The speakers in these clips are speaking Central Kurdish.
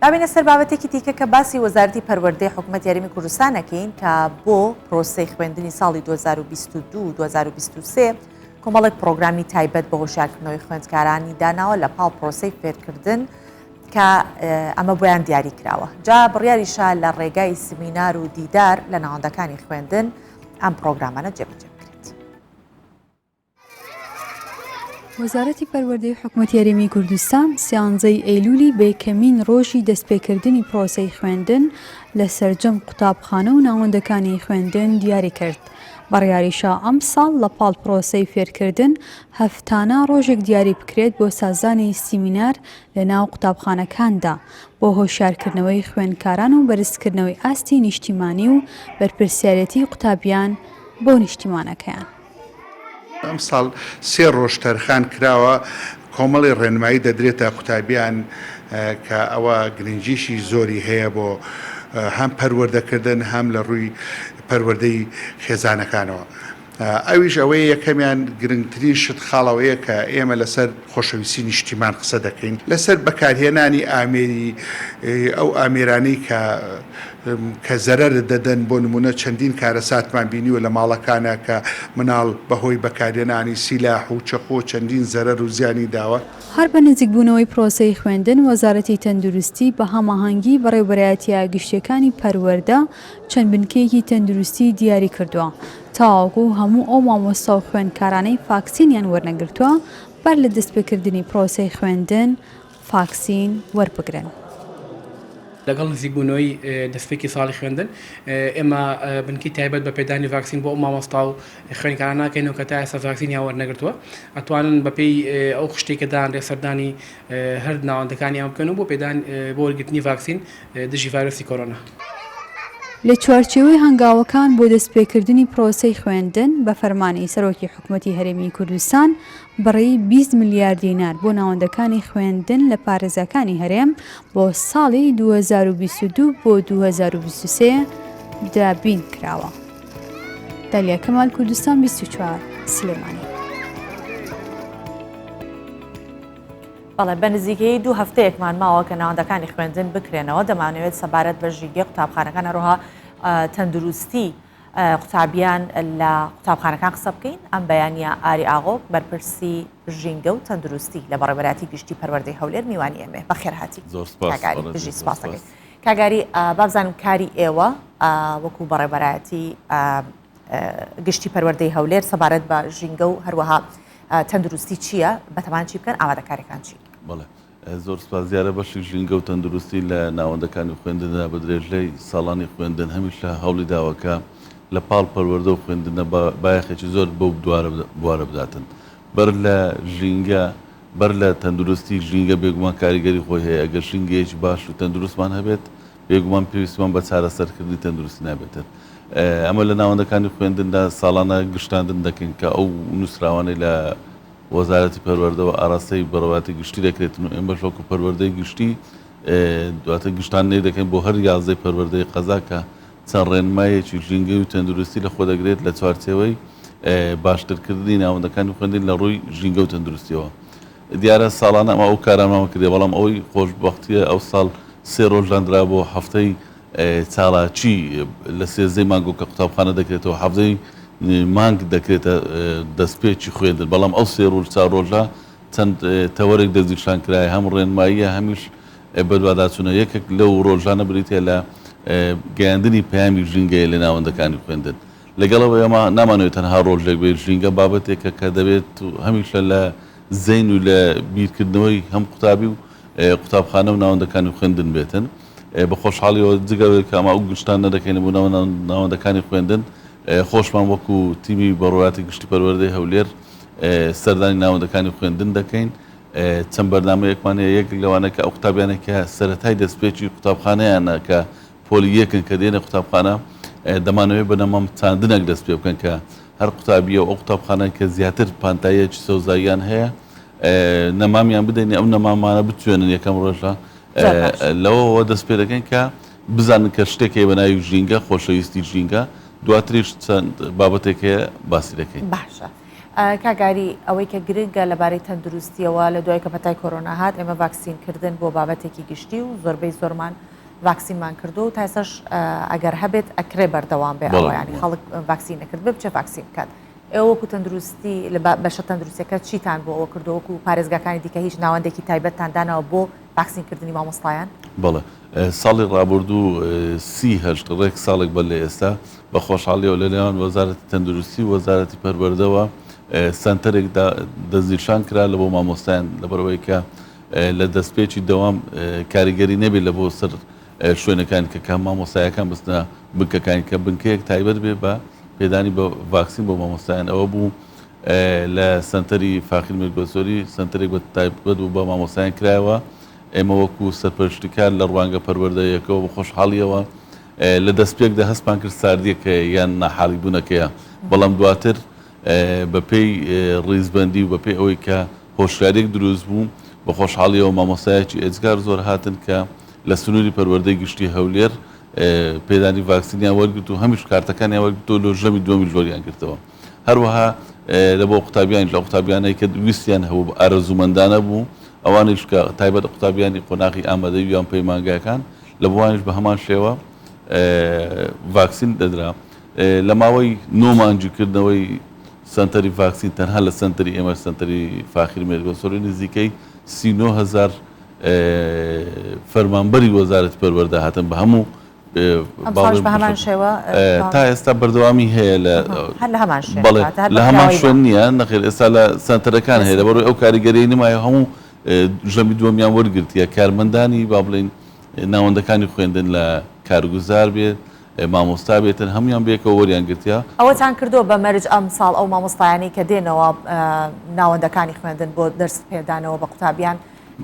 دابینە سەر بابەتێکی دیکە کە باسی وەزارەتی پەروەردەی حکوومەتی یاریمی کوردستانەکەین کە بۆ پرۆسەی خوێندنی ساڵی 2022-2023 کۆمەڵێک پرۆگرامی تایبەت بە هۆشیارکردنەوەی خوێندکارانی داناوە لە پاڵ پرۆسەی فێرکردن کە ئەمە بۆیان دیاری کراوە. جا بڕیاریشە لە ڕێگای سمینار و دیدار لە ناوەندەکانی خوێندن ئەم پرۆگرامانە جێبەجێ بکرێت. وەزارەتی پەروەردەی حکوومەتی یاریمی کوردستان سیانزەی ئەیلولی بەیەکەمین ڕۆژی دەستپێکردنی پرۆسەی خوێندن لە سەرجەم قوتابخانە و ناوەندەکانی خوێندن دیاری کرد. بڕیاریشە ئەم ساڵ لە پاڵ پرۆسەی فێرکردن هەفتانە ڕۆژێک دیاری بکرێت بۆ سازانی سیمینار لە ناو قوتابخانەکاندا بۆ هۆشیارکردنەوەی خوێندکاران و بەرزکردنەوەی ئاستی نیشتیمانی و بەرپرسیارەتی قوتابیان بۆ نیشتیمانەکەیان. ئەم ساڵ 3 ڕۆژ تەرخان کراوە کۆمەڵی ڕێنمایی دەدرێتە قوتابیان کە ئەوە گرنگیشی زۆری هەیە بۆ هەم پەروەردەکردن هەم لە ڕووی پەروەردەی خێزانەکانەوە. ئەویش ئەوەیە یەکەمیان گرنگترین شت خاڵەوەیە کە ئێمە لەسەر خۆشەویستی نیشتیمان قسە دەکەین لەسەر بەکارهێنانی ئامێری ئەو ئامێرانەی کە زەرەر دەدەن بۆ نمونە چەندین کارەساتمان بینیوە لە ماڵەکانە کە مناڵ بەهۆی بەکارهێنانی سیلاح و چەقۆ چەندین زەرەر و زیانی داوە. هەر بە نزیکبوونەوەی پرۆسەی خوێندن وەزارەتی تەندروستی بە هەماهەنگی بەڕێوەبەرایەتیە گشتیەکانی پەروەردە چەند بنکەیەکی تەندروستی دیاری کردووە تاواکو هەموو ئەو مامۆستا و خوێندکارانەی ڤاکسینیان وەرنەگرتووە بەر لە دەستپێکردنی پرۆسەی خوێندن ڤاکسین وەربگرن. لەگەڵ نزیکبوونەوەی دەستپێکی ساڵی خوێندن ئێمە بنکی تایبەت بە پێدانی ڤاکسین بۆ ئەو مامۆستا و خوێندکاران ناکەینەوە کە تا ئێستا ڤاکسینیان وەرنەگرتووە ئەتوانن بەپێی ئەو شتێکەدان ڕێسەردانی هەر ناوەندەکانیان بکەن و بۆ پێدان بۆ وەرگرتنی ڤاکسین دژی ڤایرۆسی کۆرۆنا. لە چوارچێوەی هەنگاوەکان بۆ دەستپێکردنی پرۆسەی خوێندن بە فەرمانی سەرۆکی حکوومەتی هەرێمی کوردستان بڕی 20 ملیارد دینار بۆ ناوەندەکانی خوێندن لە پارێزەکانی هەرێم بۆ ساڵی 2022 بۆ 2023 دابین کراوە. دالیا کەمال، کوردستان 24 سلێمانی. بەڵێ بە نزیکەی 2 هەفتەیەکمان ماوە کە ناوەندەکانی خوێندن بکرێنەوە دەمانەوێت سەبارەت بە ژینگەی قوتابخانەکان هەروەها تەندروستی قوتابیان لە قوتابخانەکان قسە بکەین. ئەم بەیانیە ئاری ئاغۆ بەرپرسی ژینگە و تەندروستی لە بەڕێوەبەراتی گشتی پەروەردەی هەولێر میوانی ئێمە بەخێرهاتی. کاگاری بژی سپاس دەکەین. کاگاری بابزانم کاری ئێوە وەکو بەڕێوەبەراتی گشتی پەروەردەی هەولێر سەبارەت بە ژینگە و هەروەها تەندروستی چییە؟ بەتەمان چی بکەن؟ ئامادەکاریەکان چی؟ بەڵێ زۆر سپاس دیارە بەشی ژینگە و تەندروستی لە ناوەندەکانی خوێندندا بە درێژلەی ساڵانی خوێندن هەمیشە هەوڵی داوەکە لە پاڵ پەروەردە و خوێندنە بایەخێکی زۆر بەو بوارە بداتن. بەر لە ژینگە بەر لە تەندروستی ژینگە بێگومان کاریگەری خۆی هەیە. ئەگەر ژینگەیەکی باش و تەندروستمان هەبێت بێگومان پێویستمان بە چارەسەرکردنی تەندروستی نابێتن. ئەمە لە ناوەندەکانی خوێندندا ساڵانە گشتاندن دەکەین کە ئەو نووسراوانەی لە وەزارەتی پەروەردەوە ئاراستەی بەڕێوەبەراتی گشتی دەکرێتن و ئێمە بەشوەکو پەروەردەی گشتی دواتە گشتانەی دەکەین بۆ هەر یازدەی پەروەردەی قەزا کە چەند ڕێنمایەکی ژینگەی و تەندروستی لە خۆ دەگرێت لە چوارچێوەی باشترکردنی ناوەندەکانی خوێندن لە ڕووی ژینگە و تەندروستیەوە. دیارە ساڵانە ئەمە ئەو کارامەوە کردێ بەڵام ئەوەی خۆشبەختیە ئەو ساڵ 3 ڕۆژ دانرا بۆ هەفتەی چاڵاچی لە 13 مانگ کە قوتابخانە دەکرێتەوە هەفتەی مانگ دەکرێتە دەستپێکی خوێندن بەڵام ئەو 3 ڕۆژ 4 ڕۆژە چەند تەوەرێک دەستنیشان کرایە هەم ڕێنماییە هەمیش بەدواداچوونە یەکێک لەو ڕۆژانە بریتە لە گەیاندنی پەیامی ژینگەیە لە ناوەندەکانی خوێندن. لەگەڵەوە ئێمە نامانەوێت تەنها ڕۆژێک بێت ژینگە بابەتێکە کە دەبێت هەمیشە لە زەین و لە بیرکردنەوەی هەم قوتابی و قوتابخانە و ناوەندەکانی خوێندن بێتن. بە خۆشحاڵیەوە جگەوێت کە ئەمە ئەو گشتان نەدەکەین بۆ ناوەندەکانی خوێندن خۆشمان وەکو تیمی بەڕێوەبەراتی گشتی پەروەردەی هەولێر سەردانی ناوەندەکانی خوێندن دەکەین. چەند بەرنامەیەکمان هەیە. یەک لەوانە کە ئەو قوتابیانێکە سەرەتای دەستپێکی قوتابخانەیانە کە پۆلی یەکن کە دێنە قوتابخانە دەمانەوێت بەنەمام چاندنێک دەست پێ بکەن کە هەر قوتابیە و ئەو قوتابخانە کە زیاتر پانتاییەکی سەوزاییان هەیە نەمامیان بدەین ئەو نەمامانە بتوێنن یەکەم ڕۆژە لەوەوە دەست پێ دەکەن کە بزانن کە شتێکی بە ناوی ژینگە خۆشەویستی ژینگە دواتریش چەند بابەتێک هەیە باسی دەکەین. باشە کاگاری ئەوەی کە گرنگە لەبارەی تەندروستیەوە لە دوای کە پەتای کۆرۆنا هات ئێمە ڤاکسینکردن بۆ بابەتێکی گشتی و زۆربەی زۆرمان ڤاکسینمان کردو و تا ئێساش ئەگەر هەبێت ئەکرێ بەردەوام بێ ئەوە ینی خەڵک ڤاکسین نەکرد بچێ ڤاکسین بکات. ئێوە وەکو تەندروستی لە بەشە تەندروستیەکە چیتان بۆ ئەوە کردو وەکو پارێزگاکانی دیکە هیچ ناوەندێکی تایبەتتاندانەوە بۆ ڤاکسینکردنی مامۆستایان؟ بەڵێ ساڵی ڕابردوو 38 ڕێک ساڵێک بە لە ئێستا بە خۆشحاڵیەوە لەلایەن وەزارەتی تەندروستی و وەزارەتی پەروەردەوە سنتەرێک دەستنیشان کرا لە بۆ مامۆستایان لەبەرەوەی کە لە دەستپێکی دەوام کاریگەری نەبێت لە بۆ سەر شوێنەکان کە مامۆستایەکان بستنە بنکەکانی کە بنکەیەک تایبەت بێ بە پێدانی بە ڤاکسین بۆ مامۆستایان ئەوە بوو لە سنتەری فاخر میرگۆسۆری سنتەرێک بە تایبەت بوو بە مامۆستایان کرایەوە. ئێمە وەکو سەرپەرشتیکار لە ڕوانگە پەروەردەیەکەوە بە خۆشحاڵیەوە لە دەستپێکدا هەستمان کرد ساردیەکە یان ناحاڵی بوونەکەیە، بەڵام دواتر بەپێی ڕیزبەندی و بەپێی ئەوەی کە هۆشیارێک دروست بوو بە خۆشحاڵیەوە مامۆستایەکی ئێجگار زۆر هاتن کە لە سنووری پەروەردەی گشتی هەولێر پێدانی ڤاکسینیان وەرگرت و هەمیش کارتەکانیان وەرگرتەوە لە ژەمی دووەمی ژۆریان کردەوە. هەروەها لە بۆ قوتابیان لە قوتابیانەی کە ویستیان هەبوو ئارەزوومەندانە بوو ئەوانش کە تایبەت قوتابیانی قۆناغی ئامادەی یان پەیمانگاکان لە بۆوانش بە هەمان شێوە ڤاکسین دەدرا. لە ماوەی 9 مانجیکردنەوەی سنتەری ڤاکسین تەنها لە سنتەری ئێمە سنتەری فاخر میرگۆسۆری نزیکەی 39,000 فەرمانبەری وەزارەتی پەروەردە هاتن بە هەموو بە هەمان شێوە تا ئێستا بەردەوامی هەیە بەڵێ لە هەمان شوێن نییە نەخێر ئێستا لە سنتەرەکان هەیە لەبەرەوەی ئەو کاریگەری نمایە هەموو ژەمی دووەمیان وەرگرتیە کارمەندانی با بڵین ناوەندەکانی خوێندن لە کارگوزار بێت مامۆستا بێتن هەمویان بێکەوە وەریان گرتیا. ئەوەتان کردو بە مەرج ئەم ساڵ ئەو مامۆستایانی کە دێنەوە ناوەندەکانی خوێندن بۆ دەرس پێدانەوە بە قوتابیان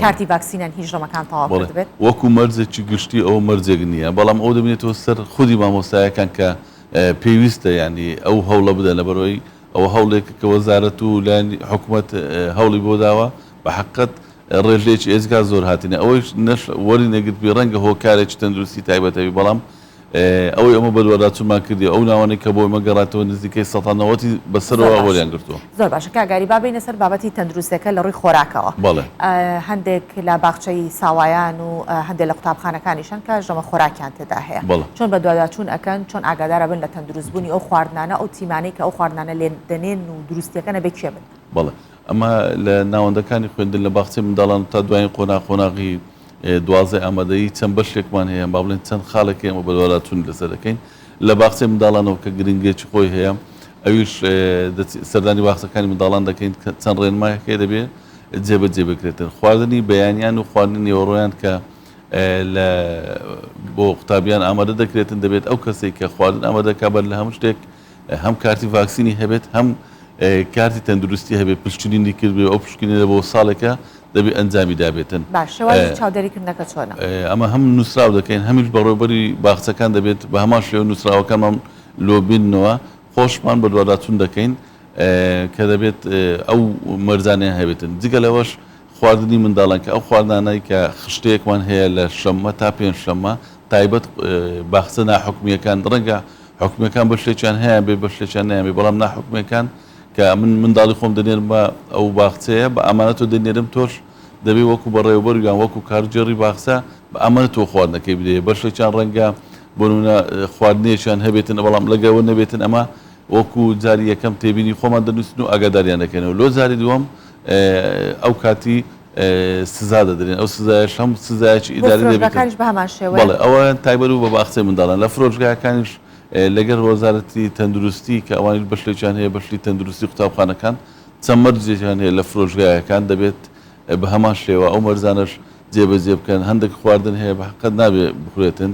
کارتی ڤاکسینیان هیچ ڕەمەکان تەواو کرد بێت وەکو مەرجێکی گشتی ئەو مەرجێک نییە، بەڵام ئەو دەبێتەوە سەر خودی مامۆستایەکان کە پێویستە ینی ئەو هەوڵە بدەن لەبەرەوەی ئەوە هەوڵێک کە وەزارەت و لای حکوومەت هەوڵی بۆ داوە بە حقیقەت ڕێژلێکی ئێزگا زۆر هاتینە ئەوەی وەری نەگرتبی ڕەنگە هۆکارێکی تەندروستی تایبەتەوی بەڵام ئەوەی ئەمە بەدوەداچوونمان کردی ئەو ناوانەی کە بۆی مەگەڕاتەوە نزیکەی 90 بەسەرەوە وەریان گرتووە. زۆر باشە کاگاری بابینە سەر بابەتی تەندروستەکە لە ڕووی خۆراکەوە. بەڵێ هەندێک لە باخچەی ساوایان و هەندێک لە قوتابخانەکانیشان کە ژەمە خۆراکیان تێدا هەیە چۆن بەدواداچوون ئەکەن چۆن ئاگادارە بن لە تەندروستبوونی ئەو خواردنانە ئەو تیمانەی کە ئەو خواردنانە لێ دەنێن و دروستیەکە نەبێت کێ بن. بەڵێ ئەمە لە ناوەندەکانی خوێندن لە باخچەی منداڵان تا دوایین قۆناغی دوازە ئامادەیی چەند بەشێکمان هەیە با بڵێن چەند خاڵێکی ئەمە بەدواداچوون لەسەر دەکەین لە باخچەی منداڵانەوە کە گرنگێکی خۆی هەیە ئەویش سەردانی باخچەکانی منداڵان دەکەین چەند ڕێنمایەکەی دەبێت جێبەجێ بکرێتن خواردنی بەیانیان و خواردنی ئێوەڕۆیان کە بۆ قوتابیان ئامادە دەکرێتن دەبێت ئەو کەسێک کە خواردن ئامادەکا بەر لە هەموو شتێک هەم کارتی ڤاکسینی هەبێت هەم کارتی تەندروستی هەبێت پشتنی کردبێ ئەو پشتنی بۆ ساڵێکە دەبێت ئەنجامی دابێتن. چاودێریکردنەکە چۆنە؟ ئەمە هەم نووسراو دەکەین هەمیش بەڕێوەبەری باخچەکان دەبێت بە هەمان شێوە نووسراوەکەمان لۆبینەوە خۆشمان بەدواداچوون دەکەین کە دەبێت ئەو مەرجانیان هەبێتن. جگە لەوەش خواردنی منداڵان کە ئەو خواردانەی کە خشتەیەکمان هەیە لە شەممە تا پێنج شەممە تایبەت باخچە ناحکومیەکان ڕەنگە حکومیەکان بەشتێکیان هەیە بێ بەشتێکیان نەیە بەڵام ناحکومیەکان کە من منداڵی خۆم دەنێرم بە ئەو باخچەیە بە ئەمانەتۆ دەنێرم تۆش دەبێت وەکو بەڕێوەبەر یان وەکو کارجێڕی باخچە بە ئەمانەتۆ خواردنەکەی بدەیە بەشێکیان ڕەنگە بۆنمونە خواردنیەکیان هەبێتن بەڵام لەگەوە نەبێتن ئەمە وەکو جاری یەکەم تێبینی خۆمان دەنووسن و ئاگاداریان دەکەنەوە لۆ جاری دووەم ئەو کاتی سزا دەدرێن ئەو سزایش هەم سزایکی ئیداری دەبێت بە هەمان شێوە بەڵێ ئەوە تایبەت و بە باخچەی منداڵان لە فرۆشگاکانیش لەگەر وەزارەتی تەندروستی کە ئەوانش بەشێکیان هەیە بەشی تەندروستی قوتابخانەکان چەند مەرجێکیان هەیە لە فرۆشگایەکان دەبێت بە هەمان شێوە ئەو مەرزانش جێبەجێ بکەن هەندێک خواردن هەیە بە حقیقەت نابێ بخورێتن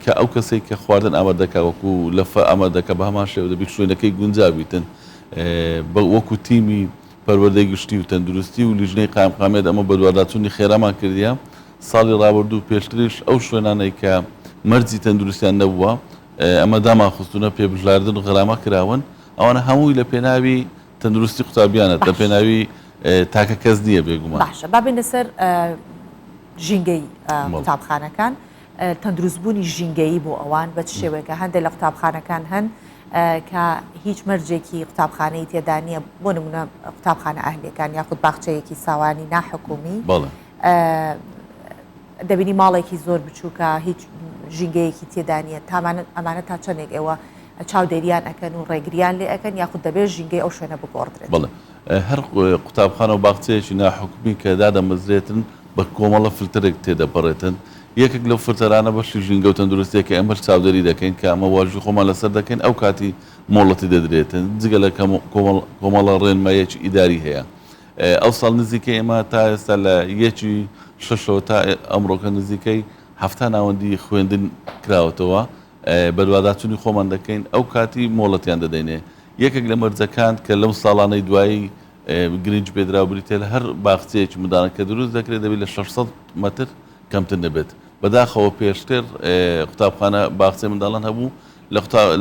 کە ئەو کەسێک کە خواردن ئامادەکە وەکو لەفە ئامادەکە بە هەمان شێوە دەبێت شوێنەکەی گونجاویتن وەکو تیمی پەروەردەی گشتی و تەندروستی و لیژنەی قایمقامێت ئەمە بەدواداچوونی خێرامان کردیە ساڵی ڕابردوو پێشتریش ئەو شوێنانەی کە مەرجی تەندروستیان نەبووە ئەمە داماخستونە پێبژاردن و غەرامە کراون ئەوانە هەمووی لە پێناوی تەندروستی قوتابیانە لە پێناوی تاکە کەس نییە بێگومان. باشە بابێنە سەر ژینگەی قوتابخانەکان تەندروستبوونی ژینگەیی بۆ ئەوان بە چ شێوەیەکە هەندێک لە قوتابخانەکان هەن کە هیچ مەرجێکی قوتابخانەی تێدا نییە بۆ نمونە قوتابخانە ئەهلیەکان یاخود باخچەیەکی ساوانی ناحکومی دەبینی ماڵێکی زۆر بچووکە هیچ ژینگەیەکی تێدا نیە ئەمانە تا چەندێک ئێوە چاودێریان ئەەکەن و ڕێگریان لێ ئەەکەن یاخود دەبێت ژینگەی ئەو شوێنە بگۆڕدرێت. بڵێ هەر قوتابخانە و باخچەیەکی ناحکومی کە دادەمەزرێتن بە کۆمەڵە فلترێک تێدەپەڕێتن یەکێک لەو فلتەرانە بەشی ژینگە و تەندروستیە کە ئەمە چاودێری دەکەین کە ئەمە واژی خۆمان لەسەر دەکەین ئەو کاتی مۆڵەتی دەدرێتن جگە لە کۆمەڵە ڕێنمایەکی ئیداری هەیە. ئەو ساڵ نزیکەی ئێمە تا ئێستا لە 1/6 تا ئەمڕۆکە نزیکەی 7 ناوەندی خوێندن کراوەتەوە بەدواداچوونی خۆمان دەکەین ئەو کاتی مۆڵەتیان دەدەینێ. یەکێک لە مەرجەکان کە لەم ساڵانەی دوایی گرنج پێدرا بریتێ لە هەر باخچەیەکی مدانە کە دروست دەکرێت دەبێت لە 600 مەتر کەمتر نەبێت. بەداخەوە پێشتر قوتابخانە باخچەی منداڵان هەبوو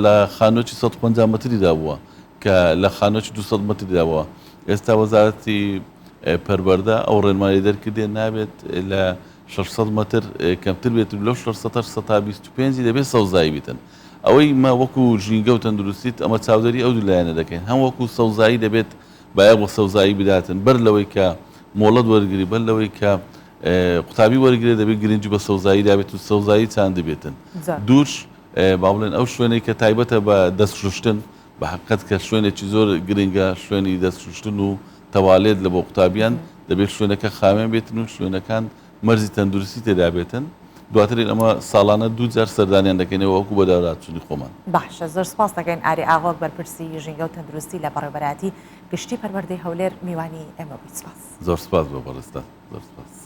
لە خانۆکی 150 مەتریدا بووە کە لە خانۆکی 200 مەتریدا بووە. ئێستا وەزارەتی پەروەردە ئەو ڕێنمایی دەرکردێ نابێت لە 600 مەتر کەمتر بێت لەو 625 دەبێت سەوزایی بیتن. ئەوەی ما وەکو ژینگە و تەندروستیت ئەمە چاودێری ئەو دوولایەنە دەکەین هەم وەکو سەوزایی دەبێت باید بۆ سەوزایی بداتن بەر لەوەی کە مۆڵەت وەرگری بەر لەوەی کە قوتابی وەرگێ دەبێت گرنگی بە سەوزایی دابێت و سەوزایی چاند دەبێتن. دووش با بڵێن ئەو شوێنەی کە تایبەتە بە دەستشتن بە حقیقەت کە شوێنێکی زۆر گرنگە شوێنی دەستشتن و تەوالێت لە بۆ قوتابیان دەبێت شوێنەکە خاوێن بێتن و شوێنەکان مەرزی تەندروستی تێدا بێتن. دواترین ئەمە ساڵانە 2 جار سەردانیان دەکەینەوە وەکو بەداڕاتچوونی خۆمان. باشە زۆر سپاس دەکەین ئاری ئاغۆک بەرپرسی ژینگە و تەندروستی لە بەڕێوەبەراتی گشتی پەروەردەی هەولێر میوانی ئێمە بوویت. سپاس. زۆر سپاس بۆ بەڕێستان. زۆر سپاس.